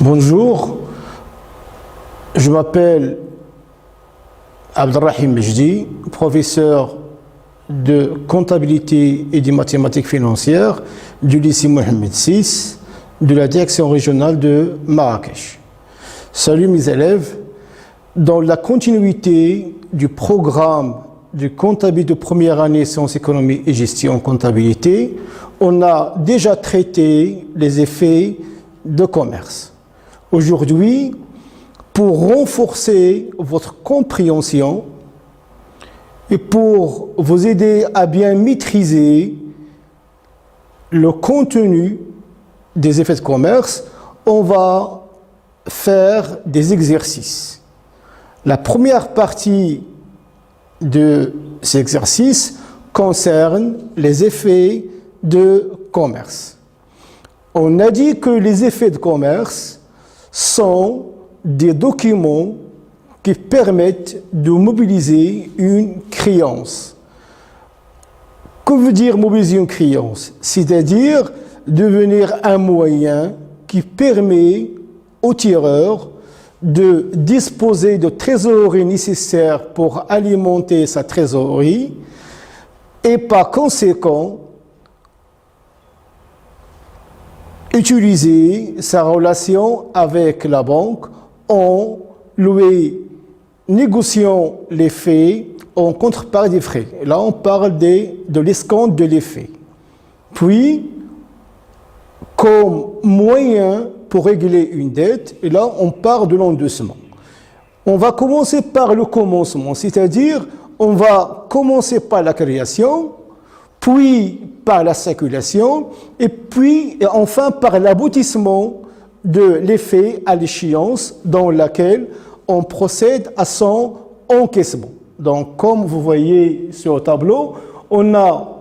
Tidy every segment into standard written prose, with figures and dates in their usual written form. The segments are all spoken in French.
Bonjour, je m'appelle Abdelrahim Mejdi, professeur de comptabilité et de mathématiques financières du lycée Mohamed VI de la direction régionale de Marrakech. Salut mes élèves, dans la continuité du programme de comptabilité de première année sciences économie et gestion en comptabilité, on a déjà traité les effets de commerce. Aujourd'hui, pour renforcer votre compréhension et pour vous aider à bien maîtriser le contenu des effets de commerce, on va faire des exercices. La première partie de ces exercices concerne les effets de commerce. On a dit que les effets de commerce sont des documents qui permettent de mobiliser une créance. Que veut dire mobiliser une créance? C'est-à-dire devenir un moyen qui permet au tireur de disposer de trésorerie nécessaire pour alimenter sa trésorerie et par conséquent utiliser sa relation avec la banque en lui négociant les faits en contrepartie des frais. Là, on parle de l'escompte de l'effet. Puis, comme moyen pour régler une dette, et là, on parle de l'endossement. On va commencer par le commencement, c'est-à-dire, on va commencer par la création, puis par la circulation, et puis et enfin par l'aboutissement de l'effet à l'échéance dans laquelle on procède à son encaissement. Donc, comme vous voyez sur le tableau, on a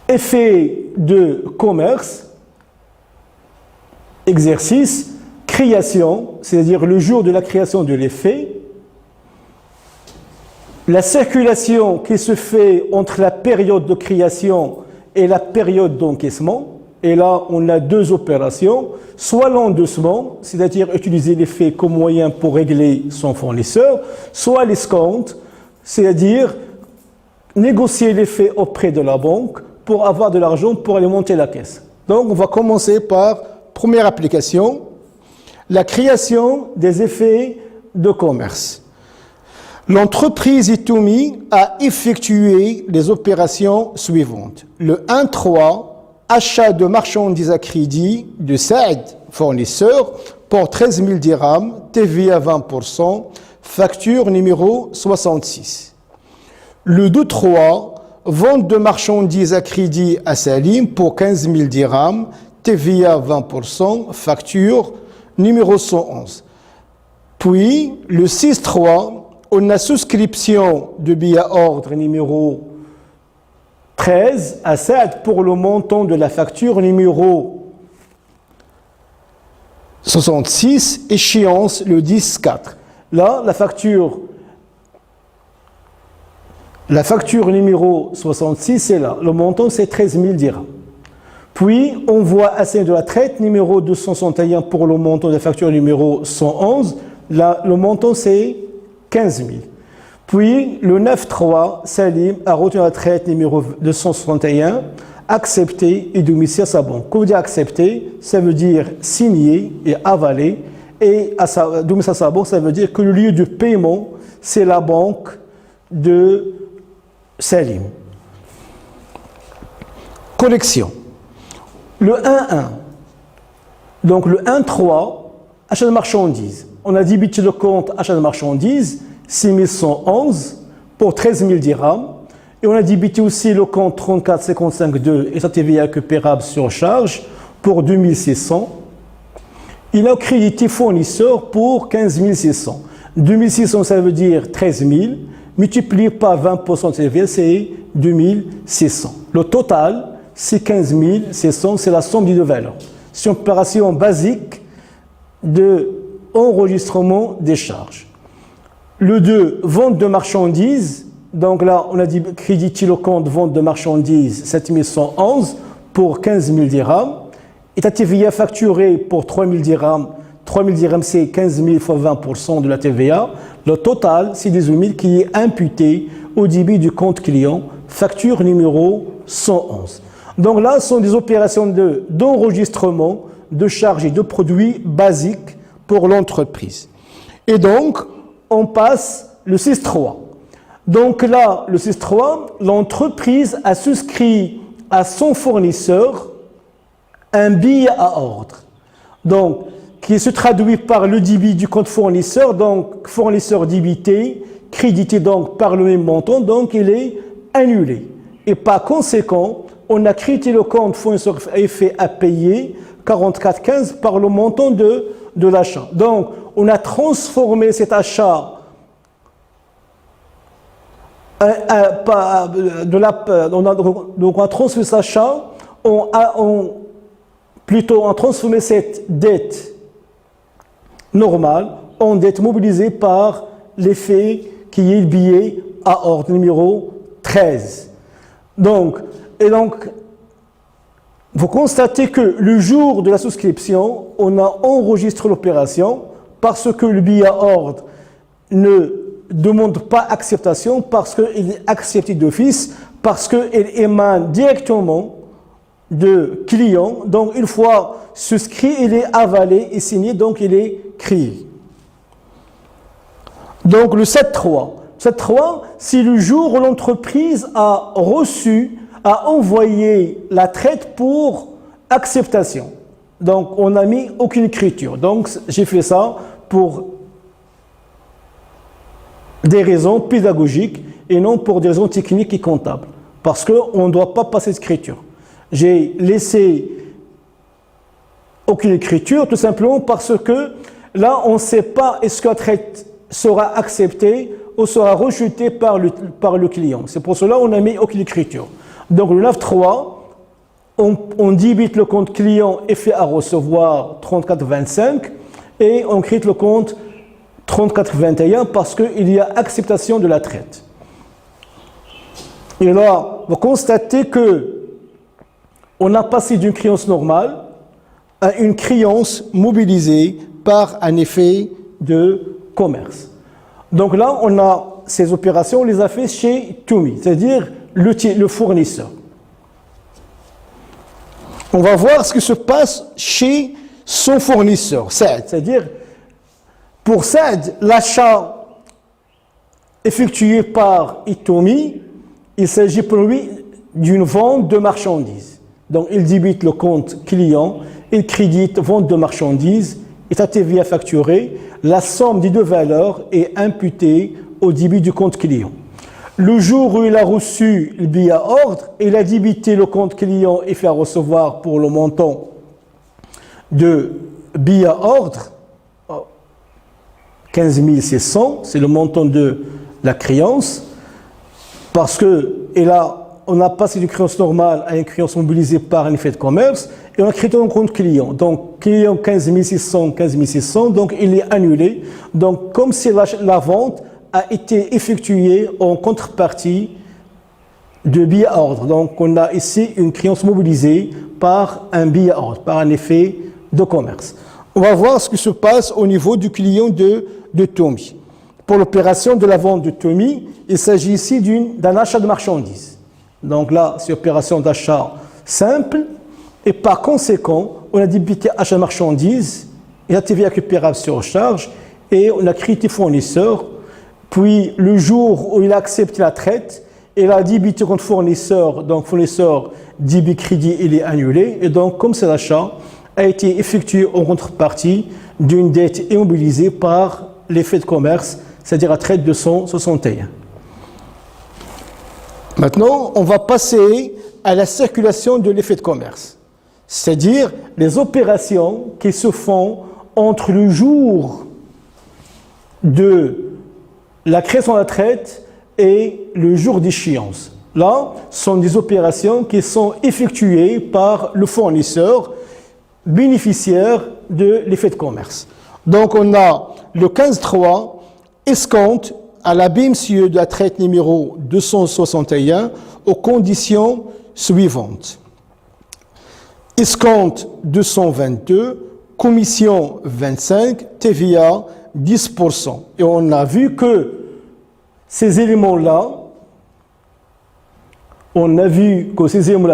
effet de commerce, exercice, création, c'est-à-dire le jour de la création de l'effet, la circulation qui se fait entre la période de création et la période d'encaissement. Et là, on a deux opérations, soit l'endossement, c'est-à-dire utiliser l'effet comme moyen pour régler son fournisseur, soit l'escompte, c'est-à-dire négocier l'effet auprès de la banque pour avoir de l'argent pour alimenter la caisse. Donc, on va commencer par première application, la création des effets de commerce. L'entreprise Itoumi a effectué les opérations suivantes. Le 1.3, achat de marchandises à crédit de Saïd, fournisseur, pour 13 000 dirhams, TVA 20%, facture numéro 66. Le 2.3, vente de marchandises à crédit à Salim pour 15 000 dirhams, TVA 20%, facture numéro 111. Puis, le 6.3, on a souscription de billets à ordre numéro 13 à Saad pour le montant de la facture numéro 66, échéance le 10-4. Là, la facture numéro 66, c'est là. Le montant, c'est 13 000 dirhams. Puis, on voit à Saad de la traite numéro 261 pour le montant de la facture numéro 111. Là, le montant, c'est 15 000. Puis, le 9.3, Salim a retenu la traite numéro 261, accepté et domicile à sa banque. Quand vous dites accepter, ça veut dire signer et avaler. Et domicile à sa banque, ça veut dire que le lieu de paiement, c'est la banque de Salim. Collection. Le 1.1. Donc, le 1.3, achat de marchandises. On a débité le compte achat de marchandises, 6111 pour 13 000 dirhams. Et on a débité aussi le compte 3455.2 et sa TVA récupérable sur charge pour 2600. Il a crédité fournisseur pour 15 600. 2600, ça veut dire 13 000. Multiplié par 20% de TVA, c'est 2600. Le total, c'est 15 600, c'est la somme des deux valeurs. C'est une opération basique de enregistrement des charges. Le 2, vente de marchandises. Donc là, on a dit crédité le compte vente de marchandises 7111 pour 15 000 dirhams. et ta TVA facturée pour 3000 dirhams. 3000 dirhams, c'est 15 000 fois 20% de la TVA. Le total, c'est 18 000 qui est imputé au débit du compte client, facture numéro 111. Donc là, ce sont des opérations d'enregistrement de charges et de produits basiques pour l'entreprise. Et donc, on passe le 6.3. Donc là, le 6.3, l'entreprise a souscrit à son fournisseur un billet à ordre. Donc, qui se traduit par le débit du compte fournisseur, donc fournisseur débité, crédité donc par le même montant, donc il est annulé. Et par conséquent, on a crédité le compte fournisseur effet à payer 44,15 par le montant de l'achat. Donc, on a transformé cet achat donc on a transformé cet achat, on a transformé cette dette normale en dette mobilisée par l'effet qui est le billet à ordre numéro 13. Donc, vous constatez que le jour de la souscription, on a enregistré l'opération parce que le billet à ordre ne demande pas acceptation, parce qu'il est accepté d'office, parce qu'il émane directement de client. Donc, une fois souscrit, il est avalé et signé, donc il est créé. Donc, le 7.3. 7.3, c'est le jour où l'entreprise a envoyé la traite pour acceptation. Donc, on n'a mis aucune écriture. Donc, j'ai fait ça pour des raisons pédagogiques et non pour des raisons techniques et comptables. Parce qu'on ne doit pas passer d'écriture. J'ai laissé aucune écriture tout simplement parce que là, on ne sait pas est-ce que la traite sera acceptée ou sera rejetée par le client. C'est pour cela qu'on a mis aucune écriture. Donc, le 9.3, on débite le compte client effet à recevoir 34,25 et on crédite le compte 34,21 parce qu'il y a acceptation de la traite. Et là, vous constatez que on a passé d'une créance normale à une créance mobilisée par un effet de commerce. Donc là, on a ces opérations, on les a fait chez Tumi, c'est-à-dire le fournisseur. On va voir ce qui se passe chez son fournisseur, Saad. C'est-à-dire, pour Saad, l'achat effectué par Itomi, il s'agit pour lui d'une vente de marchandises. Donc, il débite le compte client, il crédite vente de marchandises, et sa TVA facturée, la somme des deux valeurs est imputée au débit du compte client. Le jour où il a reçu le billet à ordre, il a débité le compte client et fait à recevoir pour le montant de billet à ordre, 15 600, c'est le montant de la créance, parce que on a passé d'une créance normale à une créance mobilisée par un effet de commerce, et on a créé un compte client. Donc, client 15 600, donc il est annulé. Donc, comme si la vente a été effectuée en contrepartie de billet à ordre. Donc, on a ici une créance mobilisée par un billet à ordre, par un effet de commerce. On va voir ce qui se passe au niveau du client de Tumi. Pour l'opération de la vente de Tumi, il s'agit ici d'un achat de marchandises. Donc là, c'est une opération d'achat simple. Et par conséquent, on a débité achat de marchandises, et la TVA récupérable sur charge, et on a crédité fournisseur. Puis, le jour où il a accepté la traite, il a débité contre fournisseur, donc fournisseur débit crédit, il est annulé. Et donc, comme cet achat a été effectué en contrepartie d'une dette immobilisée par l'effet de commerce, c'est-à-dire la traite 261. Maintenant, on va passer à la circulation de l'effet de commerce, c'est-à-dire les opérations qui se font entre le jour de la création de la traite et le jour d'échéance. Là, ce sont des opérations qui sont effectuées par le fournisseur bénéficiaire de l'effet de commerce. Donc, on a le 15.3, escompte à la BMCE de la traite numéro 261 aux conditions suivantes. escompte 222, commission 25, TVA 10%. Et on a vu que ces éléments-là,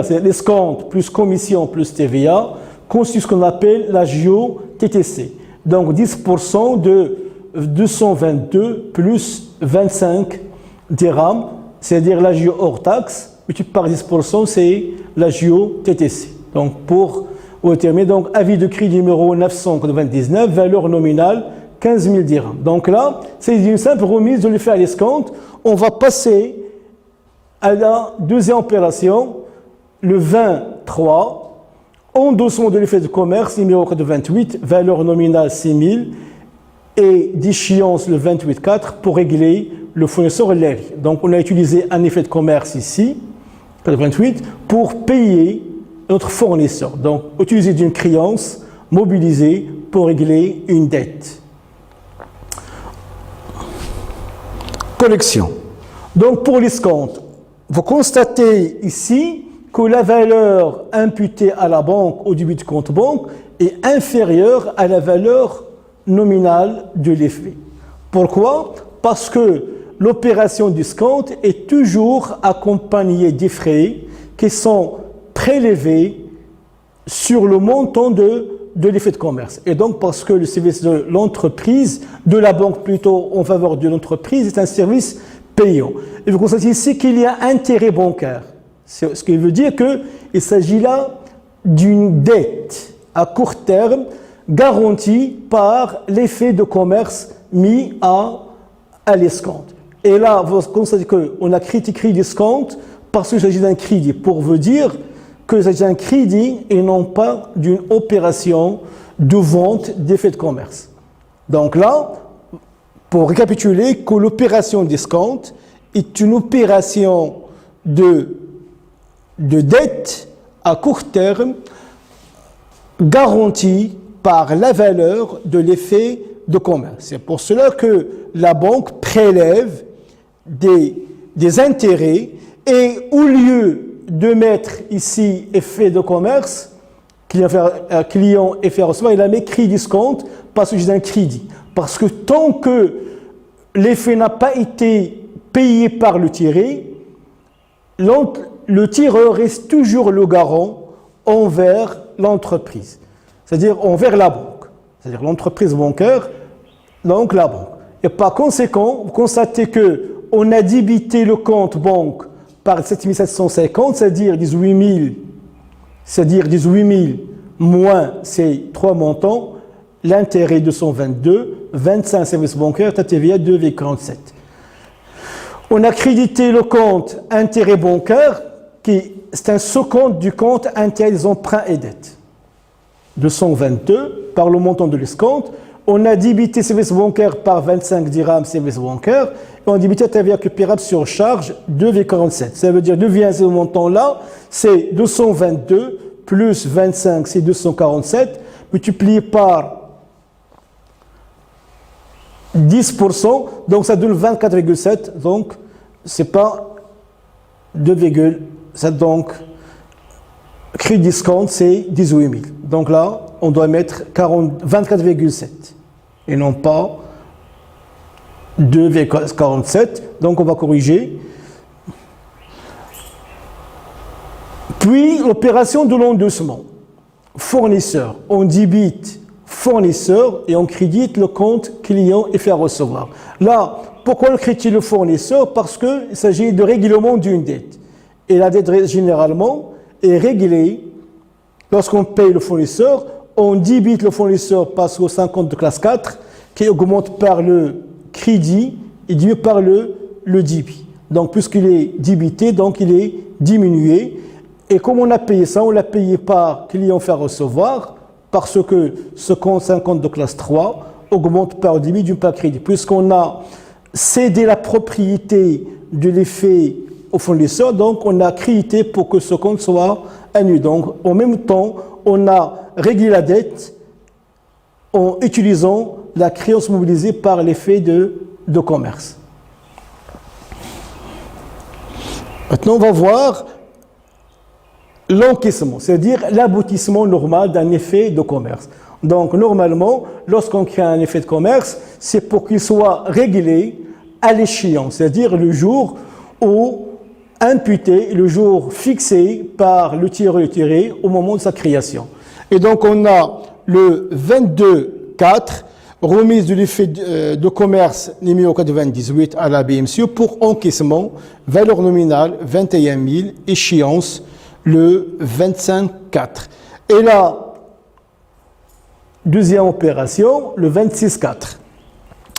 c'est l'escompte plus commission plus TVA, constitue ce qu'on appelle l'agio TTC. Donc 10% de 222 plus 25 dirhams, c'est-à-dire l'agio hors taxe, multiplié par 10%, c'est l'agio TTC. Donc pour terminer, donc avis de crédit numéro 999, valeur nominale 15 000 dirhams. Donc là, c'est une simple remise de l'effet à l'escompte. On va passer à la deuxième opération, le 23, endossement de l'effet de commerce, numéro 28, valeur nominale 6 000, et d'échéance le 28-4 pour régler le fournisseur LERI. Donc on a utilisé un effet de commerce ici, 28, pour payer notre fournisseur. Donc utiliser d'une créance mobilisée pour régler une dette. Collection. Donc pour l'escompte, vous constatez ici que la valeur imputée à la banque au début du compte banque est inférieure à la valeur nominale de l'effet. Pourquoi? Parce que l'opération d'escompte est toujours accompagnée des frais qui sont prélevés sur le montant de l'effet de commerce. Et donc parce que le service de l'entreprise, de la banque plutôt en faveur de l'entreprise, est un service payant. Et vous constatez ici qu'il y a intérêt bancaire. Ce qui veut dire qu'il s'agit là d'une dette à court terme garantie par l'effet de commerce mis à l'escompte. Et là, vous constatez qu'on a critiqué l'escompte parce qu'il s'agit d'un crédit, pour vous dire qu'il s'agit d'un crédit et non pas d'une opération de vente d'effet de commerce. Donc là, pour récapituler, que l'opération d'escompte est une opération de dette à court terme garantie par la valeur de l'effet de commerce. C'est pour cela que la banque prélève des intérêts et au lieu de mettre ici effet de commerce, client effet à recevoir, il a mis crédit escompte parce que j'ai un crédit. Parce que tant que l'effet n'a pas été payé par le tiré, le tireur reste toujours le garant envers l'entreprise, c'est-à-dire envers la banque, c'est-à-dire l'entreprise bancaire, donc la banque. Et par conséquent, vous constatez qu'on a débité le compte banque par 7 750, c'est-à-dire 18 000 moins ces trois montants, l'intérêt 222, 25 services bancaires, TVA 2,47. On a crédité le compte intérêt bancaire, qui c'est un sous-compte du compte intérêt des emprunts et dettes. 222 par le montant de l'escompte. On a débité services bancaires par 25 dirhams services bancaires. Et on a débité TVA récupérable sur charge 2,47. Ça veut dire devient ce montant-là, c'est 222 plus 25, c'est 247, multiplié par 10%, donc ça donne 24,7, donc c'est pas 2,7, donc crédit discount c'est 18 000. Donc là, on doit mettre 24,7 et non pas 2,47, donc on va corriger. Puis l'opération de l'endossement. Fournisseur, on débite fournisseur et on crédite le compte client et fait recevoir. Là, pourquoi on crédite le fournisseur? Parce qu'il s'agit de règlement d'une dette. Et la dette, généralement, est réglée lorsqu'on paye le fournisseur. On débite le fournisseur passe au 50 de classe 4 qui augmente par le crédit et diminue par le débit. Donc, puisqu'il est débité, donc il est diminué. Et comme on a payé ça, on l'a payé par client fait recevoir, parce que ce compte 50 de classe 3 augmente par débit d'une part crédit. Puisqu'on a cédé la propriété de l'effet au fournisseur, donc on a crédité pour que ce compte soit annulé. Donc en même temps, on a réglé la dette en utilisant la créance mobilisée par l'effet de commerce. Maintenant, on va voir l'encaissement, c'est-à-dire l'aboutissement normal d'un effet de commerce. Donc, normalement, lorsqu'on crée un effet de commerce, c'est pour qu'il soit réglé à l'échéance, c'est-à-dire le jour où imputé, le jour fixé par le tireur et tiré au moment de sa création. Et donc, on a le 22.4, remise de l'effet de commerce numéro 98 à la BMCE pour encaissement, valeur nominale 21 000, échéance le 25.4. Et la deuxième opération, le 26.4,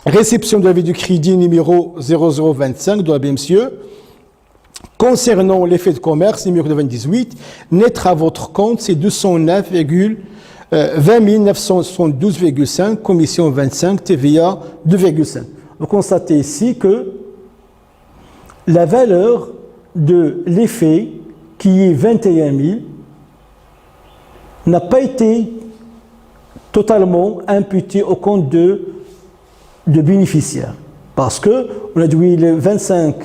réception de l'avis du crédit numéro 0025 de la BMCE, concernant l'effet de commerce numéro 98, naître à votre compte, c'est 20 972,5, commission 25, TVA 2,5. Vous constatez ici que la valeur de l'effet, qui est 21 000, n'a pas été totalement imputée au compte de bénéficiaire. Parce qu'on a déduit les 25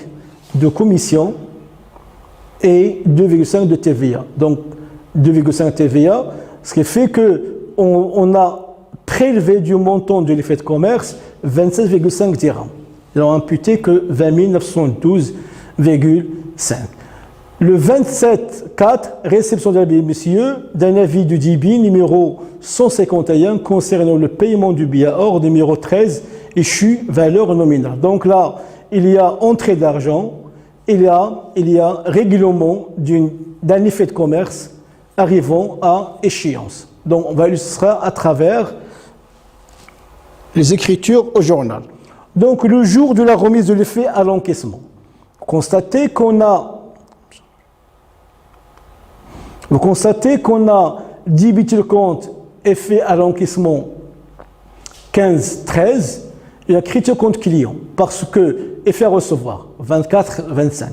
de commission et 2,5 de TVA. Donc 2,5 TVA, ce qui fait qu'on a prélevé du montant de l'effet de commerce 27,5 dirhams. Ils n'ont imputé que 20 912,5. Le 27.4, réception de la BMCE d'un avis du DIBI numéro 151 concernant le paiement du billet hors numéro 13, échu valeur nominale. Donc là, il y a entrée d'argent, il y a règlement d'un effet de commerce arrivant à échéance. Donc, on va illustrer à travers les écritures au journal. Donc, le jour de la remise de l'effet à l'encaissement. Vous constatez qu'on a débité le compte effet à l'encaissement 15-13 et a crédité au compte client parce que effet à recevoir 24-25.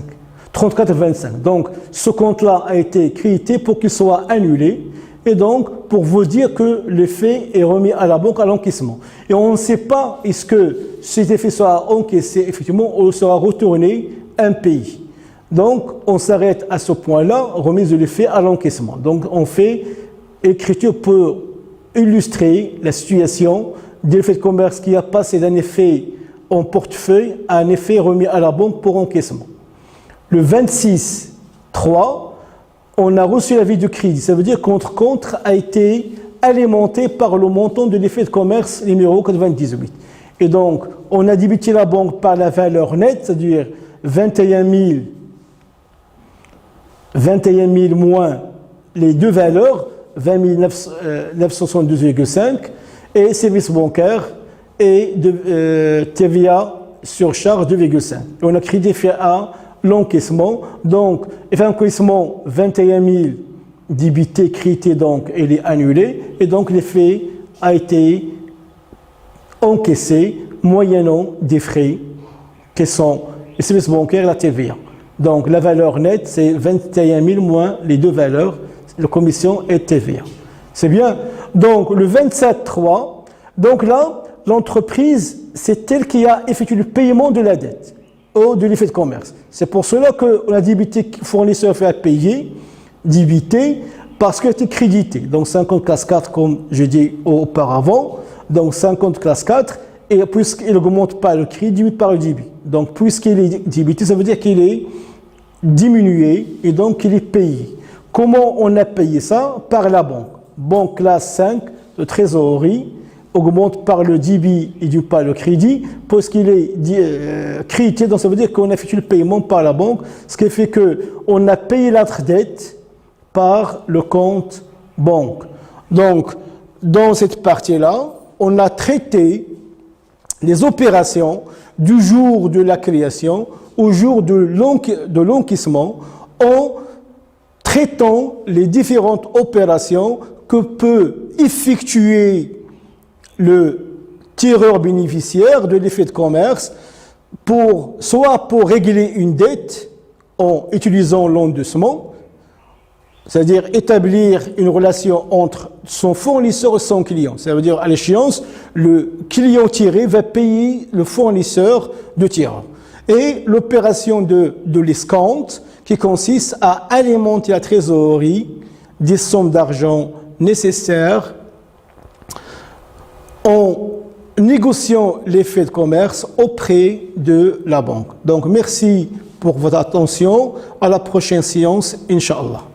34,25. Donc, ce compte-là a été crédité pour qu'il soit annulé et donc pour vous dire que l'effet est remis à la banque à l'encaissement. Et on ne sait pas est-ce que cet effet sera encaissé effectivement ou sera retourné un pays. Donc, on s'arrête à ce point-là, remise de l'effet à l'encaissement. Donc, on fait écriture pour illustrer la situation de l'effet de commerce qui a passé d'un effet en portefeuille à un effet remis à la banque pour encaissement. Le 26.3, on a reçu l'avis de crédit. Ça veut dire que notre compte a été alimenté par le montant de l'effet de commerce numéro 98. Et donc, on a débité la banque par la valeur nette, c'est-à-dire 21 000 moins les deux valeurs, 20 972,5, et service bancaire et TVA surcharge 2,5. On a crédit fait à l'encaissement. Donc, effet d'encaissement 21 000 débité, crédité, donc il est annulé. Et donc, l'effet a été encaissé moyennant des frais qui sont les services bancaires et la TVA. Donc, la valeur nette, c'est 21 000 moins les deux valeurs, la commission et TVA. C'est bien. Donc, le 27.3, donc là, l'entreprise, c'est elle qui a effectué le paiement de la dette ou de l'effet de commerce. C'est pour cela qu'on a débité fournisseur fait à payer, débité, parce qu'elle était crédité. Donc 50 classe 4, comme je dis auparavant, donc 50 classe 4, et puisqu'il n'augmente pas le crédit, par le débit. Donc puisqu'il est débité, ça veut dire qu'il est diminué et donc qu'il est payé. Comment on a payé ça? Par la banque. Banque classe 5 de trésorerie, augmente par le débit et du pas le crédit, parce qu'il est crédité, donc ça veut dire qu'on a effectué le paiement par la banque, ce qui fait qu'on a payé notre dette par le compte banque. Donc, dans cette partie-là, on a traité les opérations du jour de la création au jour de l'encaissement en traitant les différentes opérations que peut effectuer le tireur bénéficiaire de l'effet de commerce soit pour régler une dette en utilisant l'endossement, c'est-à-dire établir une relation entre son fournisseur et son client. Ça veut dire à l'échéance, le client tiré va payer le fournisseur de tireur. Et l'opération de l'escompte, qui consiste à alimenter la trésorerie des sommes d'argent nécessaires en négociant les faits de commerce auprès de la banque. Donc merci pour votre attention. À la prochaine séance, Inch'Allah.